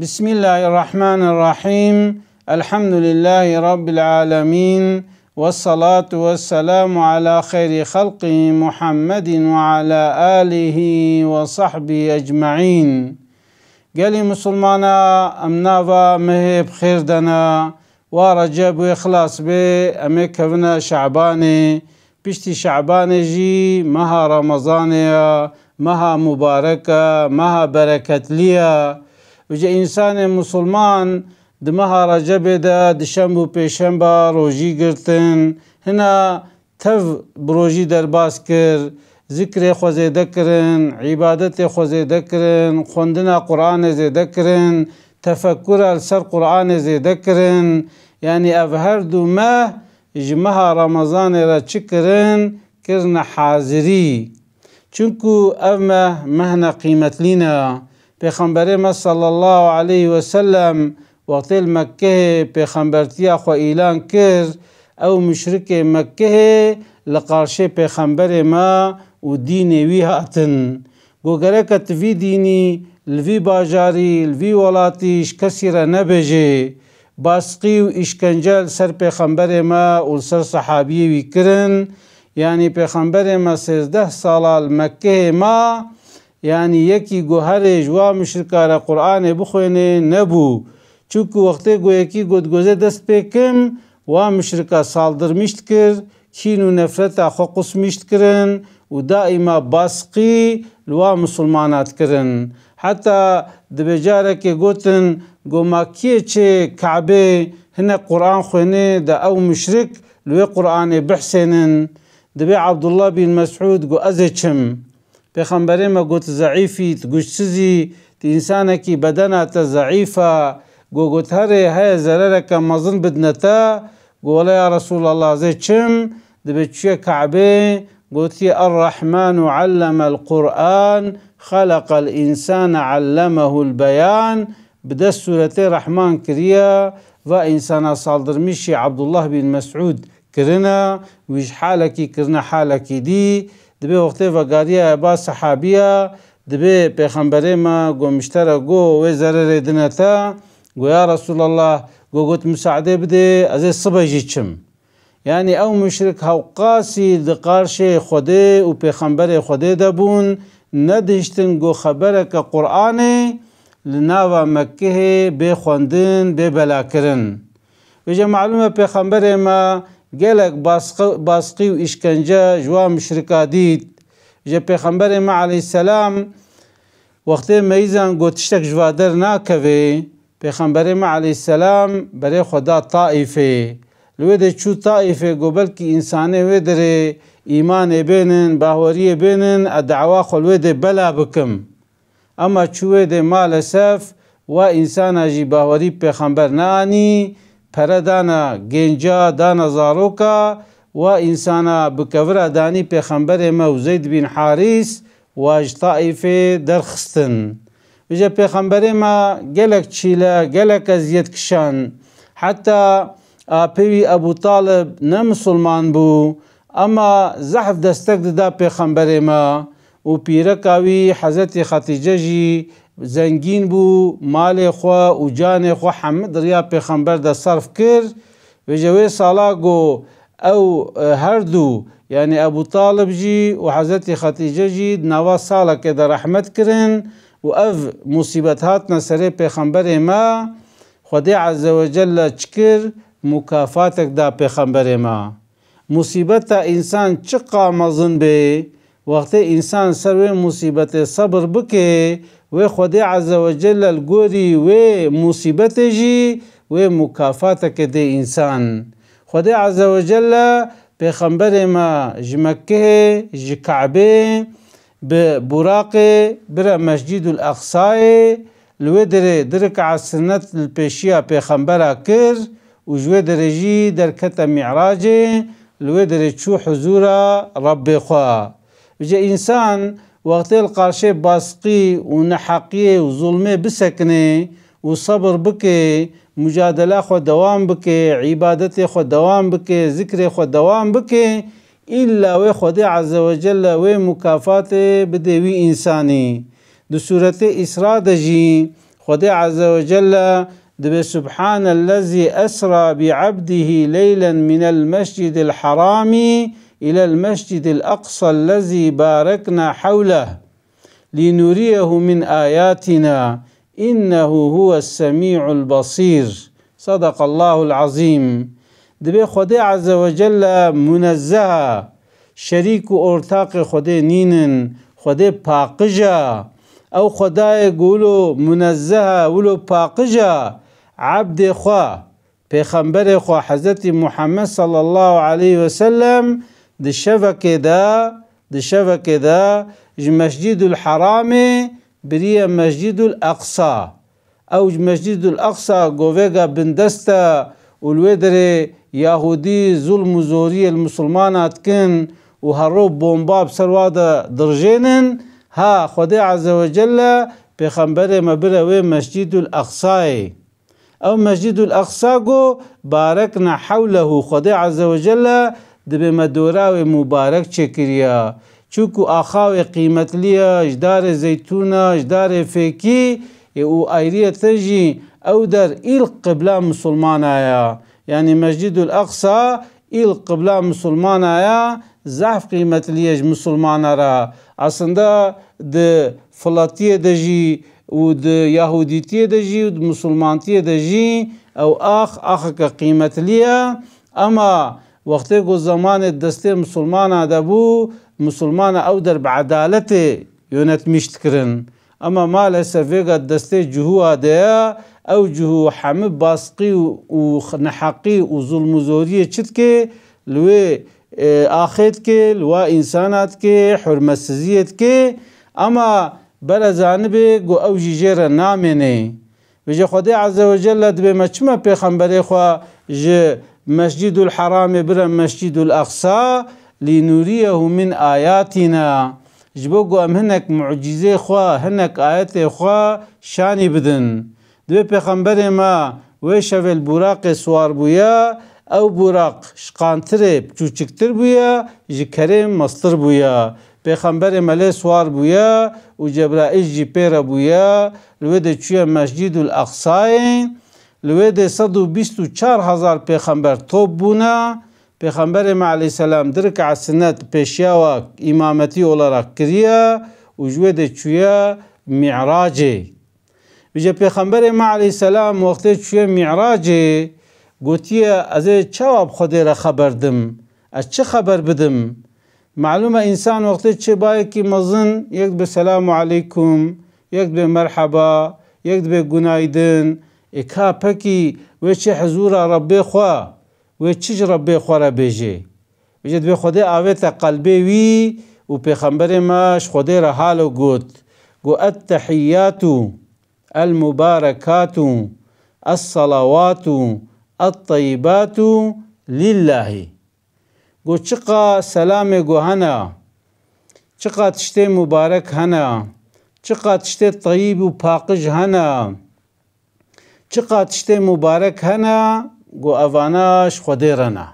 بسم الله الرحمن الرحيم. الحمد لله رب العالمين، والصلاة والسلام على خير خلقه محمد وعلى آله وصحبه أجمعين. قالي مسلمانا أمناوا مهب خير دنا ورجب وإخلاص بي أمكبنا شعباني بشتي شعباني جي مها رمضانيا مها مباركة مها بركة ليا. وجه انسان مسلمان دمها رجب دا دشنبو پیشنبا روجی گرتن هنا تف بروجی درباس کر، ذکر خو زیده کرن، عبادت خو زیده کرن، خوندنا قرآن زیده کرن، تفکر السر قرآن زیده کرن. يعني افهر دو ماه اجمها رمضان را چکرن کرن حاضری، چونکو اما مهنا قیمت لینا. پیغمبر ما صلی الله علیه و سلم وقت مکه پیغمبرتیا خو اعلان کر او مشرک مکه لقارشه پیغمبر ما و دین وی هاتن گوگرکت وی دینی لوی باجاری لوی ولاتیش کسی را نبجه باسقی و اشکنجل سر پیغمبر ما و سر صحابی وی کرن. يعني پیغمبر ما 13 سال مکه ما يعني یکی گوهر جوا مشرکار قرآن بخوینه نبو، چونکو وقتی گو یکی گودگوزه دست پیکم و مشرکا سالدر میشت کر، کین و نفرت خو قس میشت کرن و دائما باسقی لوا مسلمانات کرن. حتی دبجاره که گوتن گو ماکیه چه کعبه هنه قرآن خوینه دا او مشرک لوی قرآن بحسنن. دبی عبدالله بن مسعود گو ازچم پیغمبر ما گوت ضعیفی تگوشتزی تی انسانه کی بدنات ضعیفه گوت هره های ضرره که مزن بدنتا گولا یا رسول الله زی چم دبی چیه کعبه گوتی الرحمن علم القرآن خلق الانسان علمه البيان بدا سورة رحمن كريا و انسان صالدر مشي عبدالله بن مسعود کرنا ویش حالکی کرنا حالکی دی دبی وقتی وگاریا با صحابیه دبی پیغمبر ما گو مشتره گو و ضرر دنتا گو یا رسول الله گو گوت مساعده بده از صبح جیچم. يعني او مشرك هاو قاسي دقارش خوده و پیغمبر خوده دبون ندهشتن گو خبرك قرآن لناو مكه بي خوندن بي بلا کرن. وجه معلومه پیغمبر ما گلک باسقی و اشکنجه جوا مشرکا دید. جه پیغمبر ما علیه السلام وقتی میزان گوتشتک جوادر ناکوه پیغمبر ما علیه السلام برای خدا طائفه لوده چو طائفه گو بلکی انسانه ویدره ایمان بینن باوری بینن ادعوا خلوده بلا بکم، اما چوه ده مال سف و انسان جی باوری پیغمبر نانی پردانا گنجا دانا زاروکا و انسانا بکورا دانی پیغمبر ما زید بن حارث واج طائفه درخستن. وجه پیغمبر ما گلک چیلا گلک ازیت کشان حتی پیوی ابو طالب نه مسلمان بو اما زحف دستک دا پیغمبر ما و پیرکاوی حضرت خدیجه جی زنگین بو مال خوا و جان خوا حمد ریا پیغمبر دا صرف کر و جوی سالاگو او هر دو يعني ابو طالب جي و حضرت خدیجه جي نوا سالا که دا رحمت کرن و اف مصیبتات نسره پیغمبر ما خدا عز وجل چکر مکافاتک دا پیغمبر ما. مصیبت انسان چقا مزن به وقت انسان سر مصیبت صبر بکه و خدا عز وجل الگوری و مصیبت جی و مکافاتک ده انسان. خدا عز وجل پیغمبر ما جمکه جکعبه ببراق برا مسجد الاقصای لو درک عسنت الپیشیا پیغمبر کر و جوه درجی در کت معراج لو درچو حضور رب خواه. وجه انسان وقت القارشه باسقی و نحقیه و ظلمه بسکنه و صبر بکه مجادله خو دوام بکه عبادت خو دوام بکه ذکر خو دوام بکه إلا و خدا عز وجل و مكافات بدوي إنساني. دو سورة إسراء دجي خدای عز وجل دبي سبحان الذي أسرى بعبده ليلا من المسجد الحرام إلى المسجد الأقصى الذي باركنا حوله لنريه من آياتنا إنه هو السميع البصير. صدق الله العظيم. دبي خدای عز وجل منزه شریک و ارتاق خدای نینن، خدای پاقجا او خدای گولو منزه ولو پاقجا عبد خواه پیغمبر خواه حضرت محمد صلی الله علیه وسلم د شبکه دا مسجد الحرام بریا مسجد الاقصى او مسجد الاقصى گوویگا بندستا ولویدر یهودی ظلم و زوری المسلمانات کن و هرو بومباب سروادا درجینن ها خدای عز وجل پیغمبر مبروی مسجد الاقصى او مسجد الاقصى گو بارکنا حوله خدای عز وجل دبی مدوراوی مبارک چکریا چوکو آخاوی قیمت لیا اجدار زیتونا اجدار فیکی او ایریه تجی او در ایل قبلا مسلمان آیا يعني مسجد الأقصى إل قبلا مسلمان آیا ضعف قیمت لیج مسلمان را اصلا د فلاطیه دجی و د یهودیتیه دجی و د مسلمانتیه دجی او آخ که قیمت لیا اما وقتی که زمان دسته مسلمان دبو مسلمان او در بعدالت یونت میشت کرن اما مال سفیگا دسته جهو دیا او جهو حمد باسقی و نحقی و ظلم و زوریه چید که لوی آخید که لوی انسانات که حرمت سزیت که اما بلا جانبه گو او جیجیر نامینه وجه خدای عز وجل دبی مچمه پیغمبر خواه جه مسجد الحرام برا مسجد الاقصى لنوریه من آیاتنا جبو گو ام هنک معجزه خواه هنک آیت خواه شانی بدن دبی پیغمبر ما ویشو البراق سوار بویا او براق شقانتره چوچکتر بویا جی کریم مستر بویا پیغمبر ملی سوار بویا و جبرائیل جی پیر بویا لوید چوی مسجد الاقصی لوید 124,000 پیغمبر توب بونا پیغمبر ما علیه السلام درک عسنت پیشیاوک امامتی olarak کریا و جوید چوی معراجه بجا پیغمبر ما علیه السلام وقتی چوی معراجه گوتیه از چواب خودی را خبردم از چه خبر بدم معلومه انسان وقتی چه باید که مزن یک به سلام علیکم یک به مرحبا یک به گنایدن اکا پکی و چه حضور ربی خواه و چیج ربی خواه را بیجه بجد به خودی آویت قلبی وی و پیغمبر ماش خودی را حالو گو التحیات المبارکات الصلوات الطيبات لله گو چقا سلام گو هنا چقا تشتی مبارک هنا چقا تشتی طیب و پاقج هنا چقا تشتی مبارک هنا گو اواناش خودی رنا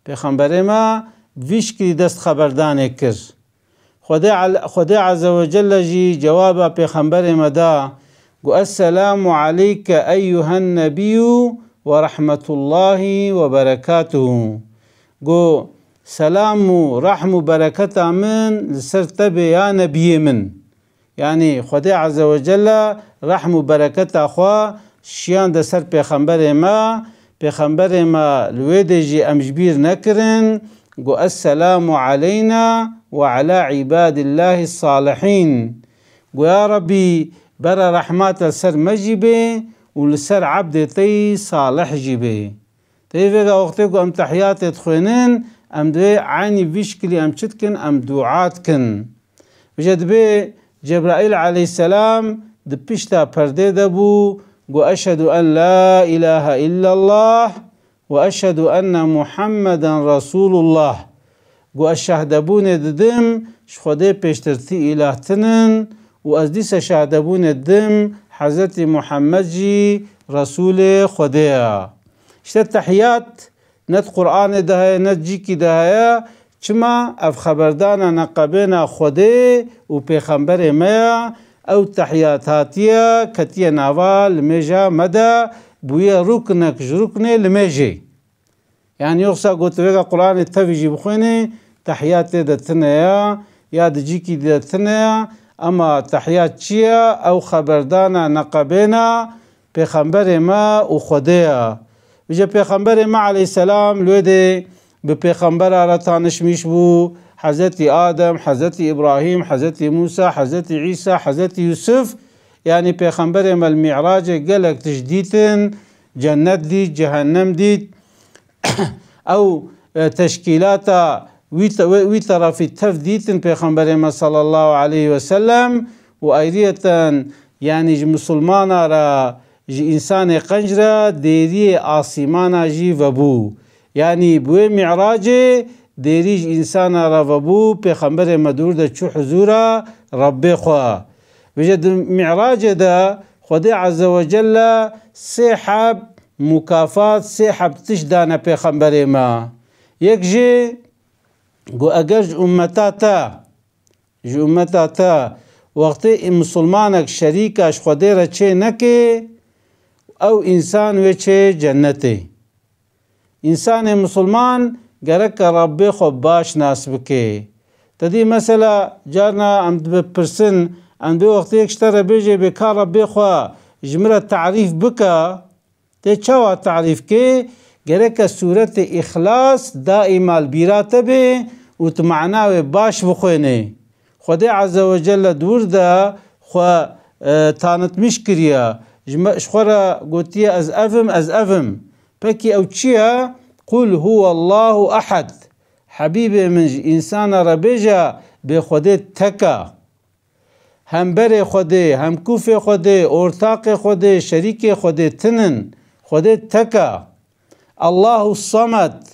پیغمبر ما ویش کی دست خبردانه کر خدای عز وجل جی جواب پیغمبر ما دا گو السلام علیک ایها النبی ورحمة الله وبركاته گو سلام و رحم و برکت من لسر تبه یا نبی من یعنی خدای عز وجل رحم و برکت اخوا شیان ده سر پیغمبر ما لویده جی امجبیر نکرن گو السلام علینا وعلى عباد الله الصالحين گو یا ربی برا رحمت سر مجیبه ولسر عبد تي صالح جيبه تيفيغا وقتكو ام تحيات تخوينين ام دي عاني فيشكلي ام شتكن ام دوعاتكن بجد بي جبرائيل عليه السلام دبشتا پرده دبو قو أشهد أن لا إله إلا الله وأشهد أن محمدا رسول الله قو الشهدبون ددم شخده پشترتي إله تنن وأزديس شهدبون الدم حضرت محمد جي رسول خدايا اشتا تحيات نت قرآن دهايا نت جيكي دهايا چما اف خبردانا نقبنا خده و پیغمبر ما او تحيات هاتية كتية ناوا لميجا مدى بويا ركنك جركني لميجي يعني يغسى قلت بيقى قرآن التفجي بخويني تحيات دتنيا يا دجيكي دتنيا اما تحيات چيا او خبردانا نقبينا پیغمبر ما و خوديا بجا پیغمبر ما عليه السلام لوده بپیغمبر را تانشمیش بو حضرت آدم حضرت إبراهيم حضرت موسى حضرت عيسى حضرت يوسف يعني پیغمبر ما المعراج قالك تجديدن جنت دي جهنم دي او تشكيلاتا ويترى في التفديت پیغمبر ما صلى الله عليه وسلم وأيرية يعني مسلمانا را جي إنسان قنجرة ديري آسيمانا جي وبو يعني بوي معراج ديريج إنسان را وبو پیغمبر مدور دا چو حضورا ربي خوا بجد معراج دا خدي عز وجل سيحب مكافات سيحب تشدانا پیغمبر ما يك جي گو اگر جو امتاتا وقتی مسلمانك شريكاش خدي را چه نكي او انسان و چه جنتي انسان مسلمان گرک ربي خو باش ناس بكي تدي مثلا جارنا عم بپرسن عم بي وقتی اكشتر بيجي بكا ربي خو جمرة تعريف بكا تي چوا تعريف كي گرک سورة اخلاص دائما البيرات بي وتمعناوي باش بخويني خدي عز وجل دور دا خو تانت مش كريا شخورا قوتي از افم بكي او چيا قل هو الله احد حبيبي من انسان ربيجا بخودي تكا هم بر خودي هم كوف خودي اورتاق خودي شريك خودي تنن خودي تكا الله الصمد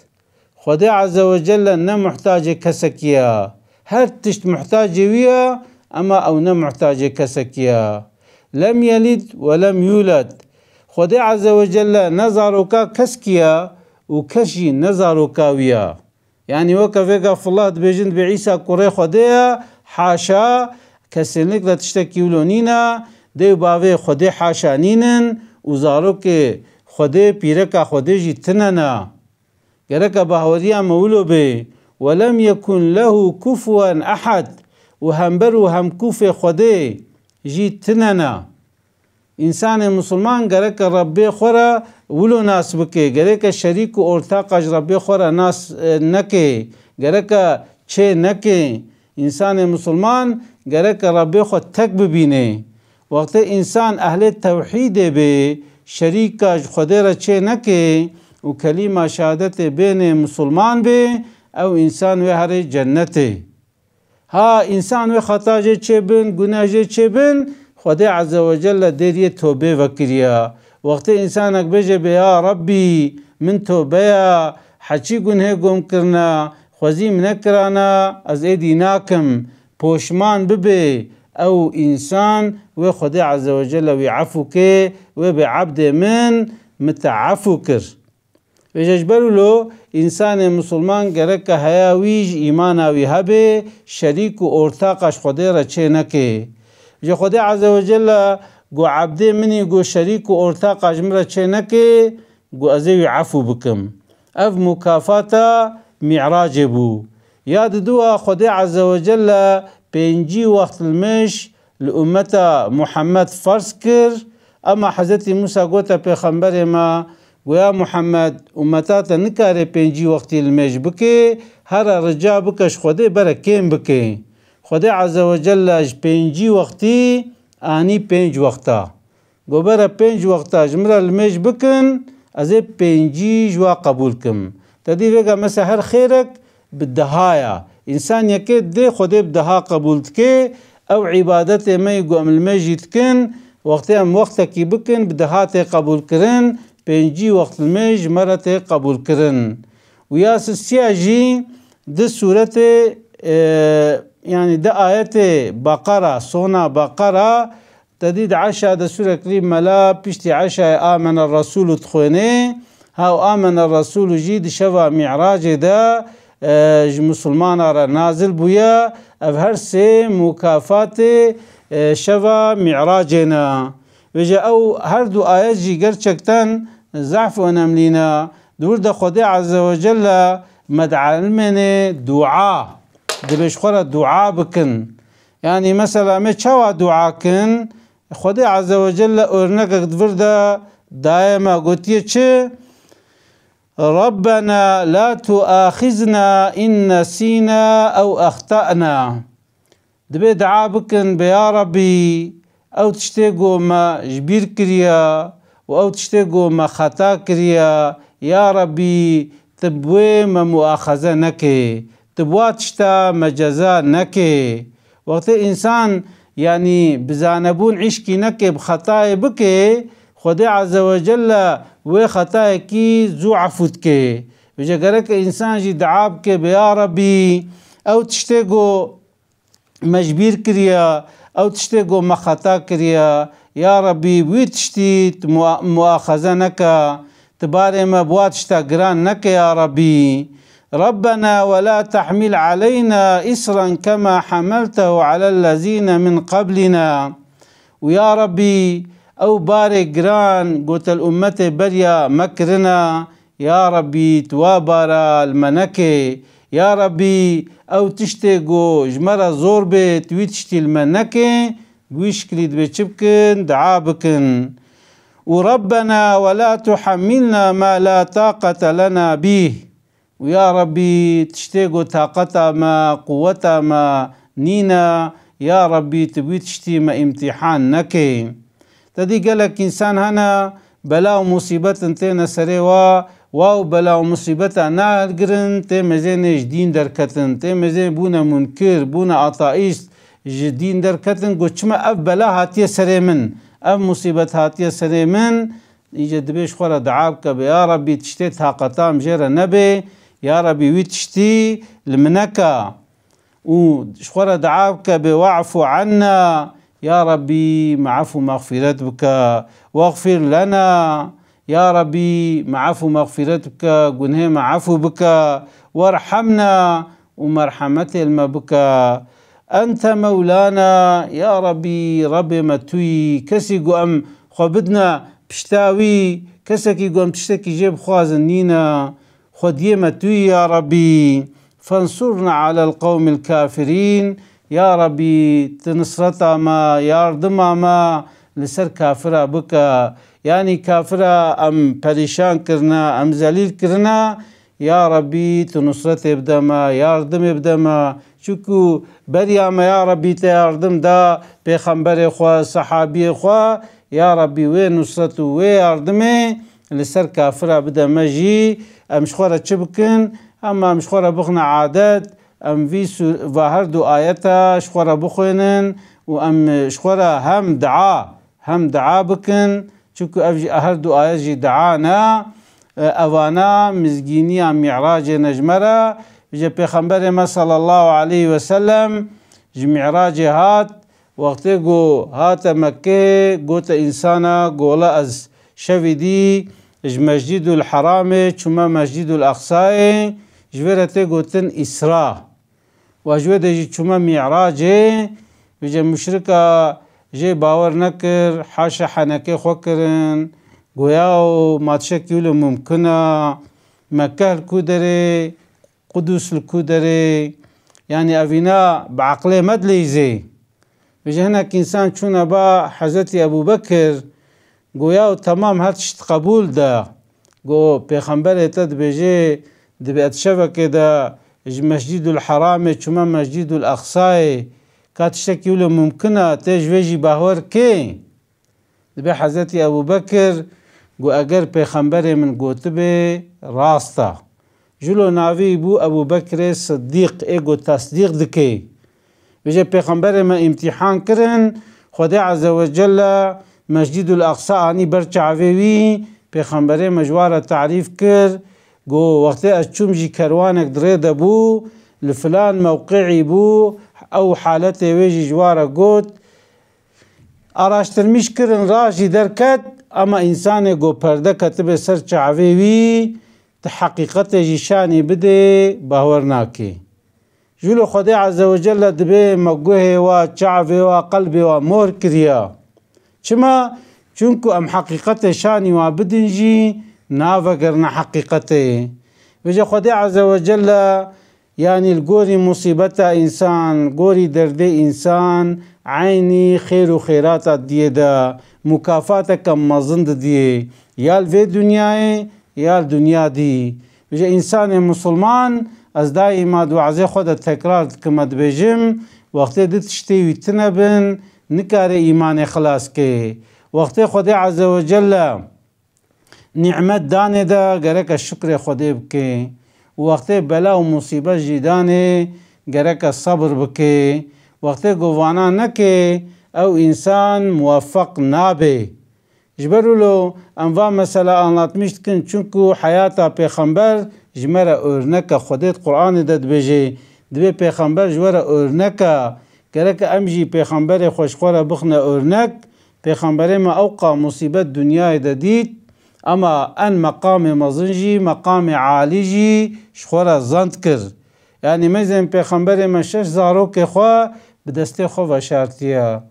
خدي عز وجل نمحتاج كسكيا هر تشت محتاج ويا اما او نمحتاج كسكيا لم يلد ولم يولد خدي عز وجل نظرك كسكيا وكشي نظرك ويا يعني وكفيك فالله بيجند بعيسى قري خدي حاشا كسلنك لا تشتكي ولونينا دي باوي خدي حاشا نينن وزاروك خدي بيرك خدي جتننا گرک باوریا مولو به ولم يكن له كفوا احد وهم بر وهم كوف خده جيتننا انسان مسلمان گرک ربي خورا ولو ناس بكي گرک شريك و ارتاق ربي خورا ناس نكي گرک چه نكي انسان مسلمان گرک ربي خو تک ببينه وقت انسان اهل توحيد به شريك خده را چه نكي وكلمة شهادة بين مسلمان به او انسان وهر جنته ها انسان و خطاجه چه بن گناهجه چه بن خدای عز وجل دیریه توبه وکریا وقت انسانك بجه بیا ربي من توبه حچی گناه گم کرنا خوزی منکرانا از ایدی ناکم پوشمان ببه او انسان و خدای عز وجل ويعفو که و بعبد من متعفو کر ويجبروا له إنسان مسلمان گرک هياويج إيماناوي هبه شريك و ارتاقش خده را چه نکه جو خده عز وجل گو عبده مني گو شريك و ارتاقش مرا چه نکه گو ازوي عفو بكم اف مكافاتا معراج بو ياد دوا خده عز وجل بينجي وقت المش لأمتا محمد فرس كر اما حضرت موسى قوتا پیغمبر ما ويا محمد امتات نكاري بينجي وقتي المج بكي هر رجا بكش خده برا كيم بكي خده عز وجل بينجي وقتي اني بينج وقتا گوبرا بينج وقتا جمرا المج بكن ازي بينجي جوا قبول كم تدي ويغا مسا هر خيرك بالدهايا انسان يكيد دي خده بدها قبولتكي او عبادت ما يقوم المج يتكن وقتها وقتك بكن بدهاتي قبول كرن بينجي وقت المج مرت قبول كرن وياس السياجي ده سورة يعني ده آيات بقرة صونا بقرة تديد عشاء ده سورة كريم ملا بيشتي عشاء آمن الرسول تخويني هاو آمن الرسول جيد شفا معراج ده مسلمان را نازل بويا افهر سي مكافات شوا معراجنا وجا او هر دو آیت جی گرچکتن ضعف و نملینا دور دا خدا عز وجل مدعلمن دعا دبش خورا دعا بکن يعني مثلا ما چوا دعا کن خدا عز وجل ارنك دور دا دائما قوتيه چه ربنا لا تؤاخذنا إن نسينا أو أخطأنا دبي دعا بكن بيا ربي أو تشتيقو ما جبير كريا أو تشتيقو ما خطا كريا يا ربي تبوي ما مؤاخذة نكي تبوا تشتا ما جزاء نكي وقت إنسان يعني بزانبون عشكي نكي بخطاي بكي خدا عز وجل و خطا کی زو عفوت کے وجہ گرک انسان جی دعاب کے بیا ربی او تشتے گو مجبیر کریا او تشتے گو مخطا کریا یا ربی وی تشتی مؤاخذہ نکا تبارے ما بواتشتا گران نکا یا ربی ربنا ولا تحمل علينا إسرا كما حملته على الذين من قبلنا ويا ربي او باري جران قلت الأمة بريا مكرنا يا ربي توابارا المنكي يا ربي او تشتيقو جمرة زور بيت ويتشتي المنكي ويشكليد بيتشبكن دعابكن وربنا ولا تحملنا ما لا طاقة لنا به ويا ربي تشتيقو طاقتا ما قوتا ما نينا يا ربي تبي تشتي ما امتحان نكي تدي قالك إنسان هنا بلا ومصيبت انتين سريوا واو بلا ومصيبت انا القرن تي مزين جدين دركتن تي مزين بونا منكر بونا عطائيس جدين دركتن قوشما اف بلا هاتيه سري من اف مصيبت هاتيه سري من يجد بيش خورا دعابك يا ربي تشتي طاقتام جيرا نبي يا ربي ويتشتي المنكا وشخورا دعابك بوعفو عنا يا ربي معفو مغفرتك واغفر لنا يا ربي معفو مغفرتك قنه معفو بك وارحمنا ومرحمة المبك أنت مولانا يا ربي ربي متوي كسي قوام خبدنا بشتاوي كسكي قوام تشتكي جيب خوازنينا خديه متوي يا ربي فانصرنا على القوم الكافرين يا ربي تنصرتا ما ياردما ما لسر كافرة بكا يعني كافرة أم پريشان كرنا أم زليل كرنا يا ربي تنصرت ابدما ياردم ابدما شكو بريا ما يا ربي تياردم دا پیغمبر خوا صحابي خوا يا ربي وي نصرتو وي ياردمي لسر كافرة بدما جي أم شخورة چبكن أما مشخورة بخنا عادات ام في هر دو آياتا شخورا بخوينن و ام شخورا هم دعا بكن چوكو هر دو آيات جي دعانا اوانا مزگيني معراج نجمرا جي پیغمبر ما صلى الله عليه وسلم جي معراج هات وقتی گو هات مكه قوت انسانا قولا از شوي دي جي مسجد الحرام چما مسجد الاقصى جويرته قوتن اسراء واجوه جي چما معراجه بجه مشركه جي باور نكر حاشا حنكي خوكرن گوياو ماتشكيولو ممكنه مكه الكودري قدس الكودري يعني افينا بعقله مدليزي بجه هناك انسان چون با حضرت ابو بكر گوياو تمام هرشت قبول دا گو پیغمبر تد بجه دبيت شبكه دا مسجد الحرام چما مسجد الاقصى كاتشتكي له ممكنه تجويجي باور كي دبي حضرت ابو بكر گو اگر پیغمبر من گوتبه راستا جلو ناوی بو ابو بكر صديق ايگو تصديق دكي بجه پیغمبر ما امتحان کرن خدا عز وجل مسجد الاقصى اني برچاوي پیغمبر مجوار تعریف کر گو وقتی از چوم جی کروانک دريده بو لفلان موقعي بو او حالت ويجي جوارا قوت اراشترميش کرن راجي دركت اما انسان گو پرده كتب سر چعوي تحقيقت جي شاني بده باور ناكي جلو خدای عز وجل دبه مگوه و چعوه و قلب و مور کریا چما چونکو ام حقیقت شانی و بدنجی ناوگرن حقیقته وجه خدای عز وجل يعني الجوري مصيبة إنسان جوري درد إنسان عيني خير وخيرات ديدا مكافاتك مزند دي يال في دنيا يال دنيا دي بجا إنسان مسلمان از دائما دعازي خود تكرار كما دبجم وقت دي تشتي ويتنبن نكار إيمان خلاص كي وقت خدای عز وجل نعمت دانه دا گرک الشکر خدای بکي وقت بلا و مصیبت جدانه گرک صبر بکي وقت گوانا نکي او انسان موفق نابه جبرو له انواع مسئله anlatmıştı ki çünkü hayata peygamber jmera örnek خدای قرآن داد بجي دبي peygamber جوره örnek gerek امجي peygamber خوشخوره بخنه örnek پیغمبر ما اوقع مصیبت دنیای دید اما ان مقام مزنجی مقام عالیجی شخورا زند کرد یعنی میزن پیغمبر ما 6 زاروک خوا بدسته خو وشارتیا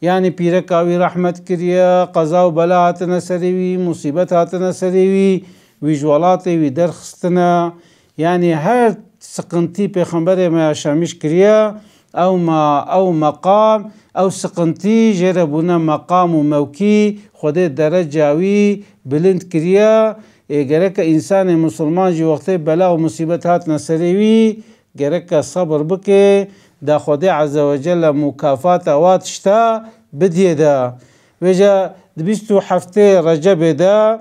یعنی پیرکاوی رحمت کریا قضا و بلا هاتنا سریوی مصیبت هاتنا سریوی ویجوالات وی درخستنا یعنی هر سقنتی پیغمبر ما شامش کریا او مقام او سقنتی جربونا مقام و موکی خود درجاوی بلند کریا گرک انسان مسلمان جی وقت بلا و مصیبت هات نسریوی گرک صبر بکه دا خود عز وجل مکافات واتشتا بدیه دا وجا دبستو هفته رجب دا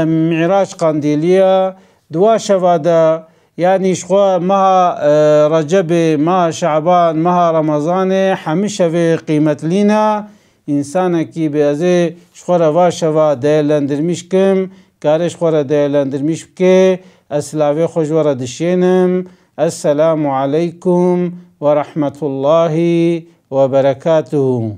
معراج قندیلیا دوا شوا دا يعني شخوا مها رجب مها شعبان مها رمضان هميشه في قيمة لنا إنسان كي بأزي شخوا روا شوا ديلاندرميش كم كارش خورا ديلاندرميش بكي أسلاوي خوشورا دشينم السلام عليكم ورحمة الله وبركاته.